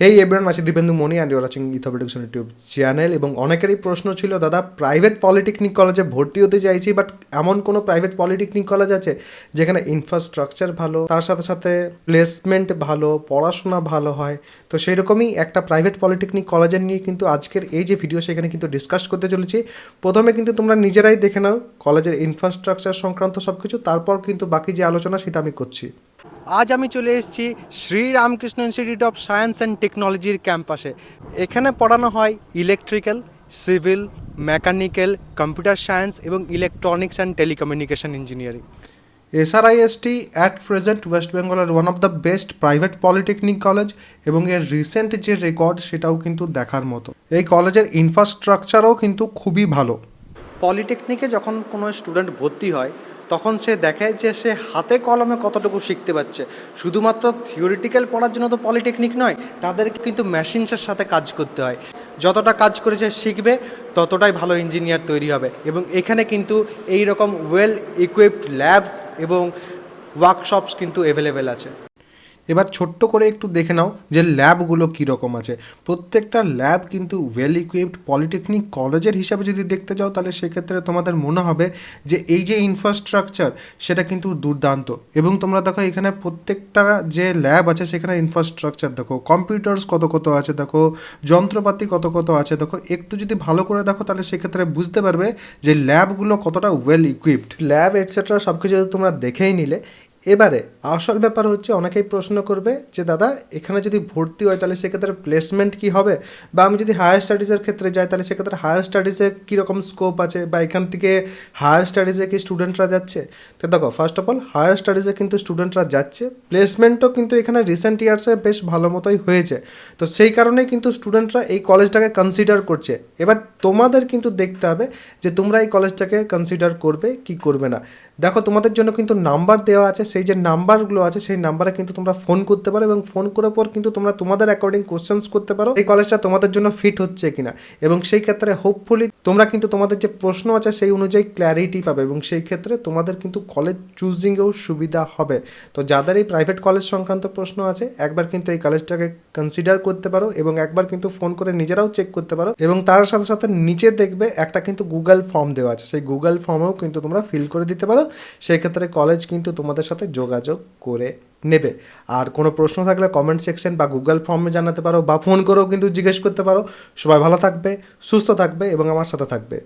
হেই everyone, মাসি Dipendu Mani and your watching ইথোপেডিকশন YouTube channel. এবং অনেকেরই প্রশ্ন ছিল, দাদা প্রাইভেট পলিটেকনিক কলেজে ভর্তি হতে চাইছি, বাট এমন কোনো প্রাইভেট পলিটেকনিক কলেজ আছে যেখানে ইনফ্রাস্ট্রাকচার ভালো, তার সাথে সাথে প্লেসমেন্ট ভালো, পড়াশোনা ভালো হয়? তো সেই রকমই একটা প্রাইভেট পলিটেকনিক কলেজের নিয়ে কিন্তু আজকের এই যে ভিডিও সেখানে কিন্তু ডিসকাস করতে চলেছি। প্রথমে কিন্তু তোমরা নিজেরাই দেখে নাও কলেজের ইনফ্রাস্ট্রাকচার সংক্রান্ত সব কিছু, তারপর কিন্তু বাকি যে আলোচনা সেটা আমি করছি। আজ আমি চলে এসেছি Sriramakrishna institute of science and টেকনোলজির ক্যাম্পাসে। এখানে পড়ানো হয় electrical, civil, mechanical, computer science এবং electronics and telecommunication engineering. SRIST at present West বেঙ্গলের one of the best private polytechnic college, এবং এর রিসেন্ট যে রেকর্ড সেটাও কিন্তু দেখার মতো। এই কলেজের ইনফ্রাস্ট্রাকচারও কিন্তু খুবই ভালো। পলিটেকনিকে যখন কোনো স্টুডেন্ট ভর্তি হয় তখন সে দেখে যে সে হাতে কলমে কতটুকু শিখতে পারছে। শুধুমাত্র থিওরিটিক্যাল পড়ার জন্য তো পলিটেকনিক নয়, তাদেরকে কিন্তু মেশিনসের সাথে কাজ করতে হয়। যতটা কাজ করে সে শিখবে ততটাই ভালো ইঞ্জিনিয়ার তৈরি হবে। এবং এখানে কিন্তু এই রকম ওয়েল ইকুইপড ল্যাবস এবং ওয়ার্কশপস কিন্তু অ্যাভেলেবেল আছে। এবার ছোট্ট করে একটু দেখে নাও যে ল্যাবগুলো কীরকম আছে। প্রত্যেকটা ল্যাব কিন্তু ওয়েল ইকুইপড। পলিটেকনিক কলেজের হিসাবে যদি দেখতে যাও তাহলে সেক্ষেত্রে তোমাদের মনে হবে যে এই যে ইনফ্রাস্ট্রাকচার সেটা কিন্তু দুর্দান্ত। এবং তোমরা দেখো এখানে প্রত্যেকটা যে ল্যাব আছে সেখানে ইনফ্রাস্ট্রাকচার দেখো, কম্পিউটার্স কত কত আছে দেখো, যন্ত্রপাতি কত কত আছে দেখো। একটু যদি ভালো করে দেখো তাহলে সেক্ষেত্রে বুঝতে পারবে যে ল্যাবগুলো কতটা ওয়েল ইকুইপড। ল্যাব এটসেট্রা সব কিছু তোমরা দেখেই নিলে। এবারে আসল ব্যাপার হচ্ছে, অনেকেই প্রশ্ন করবে যে দাদা এখানে যদি ভর্তি হয় তাহলে সেক্ষেত্রে প্লেসমেন্ট কী হবে, বা আমি যদি হায়ার স্টাডিজের ক্ষেত্রে যাই তাহলে সেক্ষেত্রে হায়ার স্টাডিজে কীরকম স্কোপ আছে, বা এখান থেকে হায়ার স্টাডিজে কি স্টুডেন্টরা যাচ্ছে। তো দেখো, ফার্স্ট অফ অল হায়ার স্টাডিজে কিন্তু স্টুডেন্টরা যাচ্ছে, প্লেসমেন্টও কিন্তু এখানে রিসেন্ট ইয়ার্সে বেশ ভালো মতোই হয়েছে। তো সেই কারণেই কিন্তু স্টুডেন্টরা এই কলেজটাকে কনসিডার করছে। এবার তোমাদের কিন্তু দেখতে হবে যে তোমরা এই কলেজটাকে কনসিডার করবে কি করবে না। দেখো, তোমাদের জন্য কিন্তু নাম্বার দেওয়া আছে, সেই যে নাম্বারগুলো আছে সেই নাম্বারে কিন্তু তোমরা ফোন করতে পারো, এবং ফোন করার পর কিন্তু তোমরা তোমাদের অ্যাকর্ডিং কোশ্চেন্স করতে পারো এই কলেজটা তোমাদের জন্য ফিট হচ্ছে কিনা। এবং সেই ক্ষেত্রে হোপফুলি তোমরা কিন্তু তোমাদের যে প্রশ্ন আছে সেই অনুযায়ী ক্ল্যারিটি পাবে, এবং সেই ক্ষেত্রে তোমাদের কিন্তু কলেজ চুজিংয়েও সুবিধা হবে। তো যাদের এই প্রাইভেট কলেজ সংক্রান্ত প্রশ্ন আছে একবার কিন্তু এই কলেজটাকে কনসিডার করতে পারো, এবং একবার কিন্তু ফোন করে নিজেরাও চেক করতে পারো। এবং তার সাথে সাথে নিচে দেখবে একটা কিন্তু গুগল ফর্ম দেওয়া আছে, সেই গুগল ফর্মেও কিন্তু তোমরা ফিল করে দিতে পারো। সেই ক্ষেত্রে কলেজ কিন্তু তোমাদের সাথে যোগাযোগ করে নেবে। আর কোনো প্রশ্ন থাকলে কমেন্ট সেকশন বা গুগল ফর্মে জানাতে পারো, বা ফোন করেও কিন্তু জিজ্ঞেস করতে পারো। সবাই ভালো থাকবে, সুস্থ থাকবে এবং আমার সাথে থাকবে।